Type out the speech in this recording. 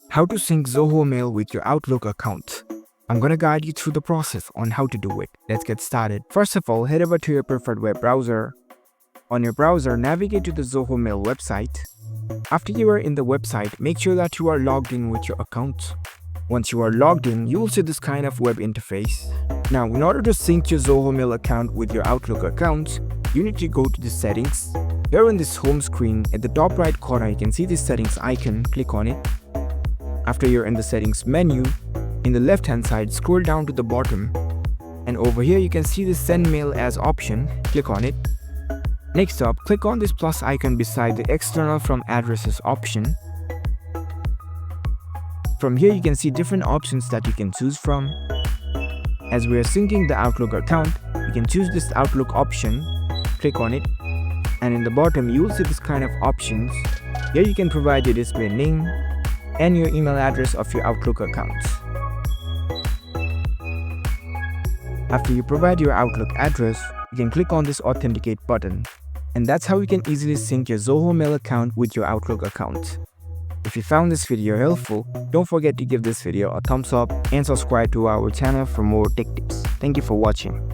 How to sync Zoho Mail with your Outlook account. I'm gonna guide you through the process on how to do it. Let's get started. First of all, head over to your preferred web browser. On your browser, navigate to the Zoho Mail website. After you are in the website, make sure that you are logged in with your account. Once you are logged in, you will see this kind of web interface. Now, in order to sync your Zoho Mail account with your Outlook account, you need to go to the settings. Here on this home screen, at the top right corner, you can see this settings icon. Click on it. After you're in the settings menu, in the left hand side, scroll down to the bottom. And over here, you can see the send mail as option. Click on it. Next up, click on this plus icon beside the external from addresses option. From here, you can see different options that you can choose from. As we are syncing the Outlook account, you can choose this Outlook option. Click on it. And in the bottom, you will see this kind of options. Here you can provide your display name and your email address of your Outlook account. After you provide your Outlook address, you can click on this authenticate button. And that's how you can easily sync your Zoho Mail account with your Outlook account. If you found this video helpful, don't forget to give this video a thumbs up and subscribe to our channel for more tech tips. Thank you for watching.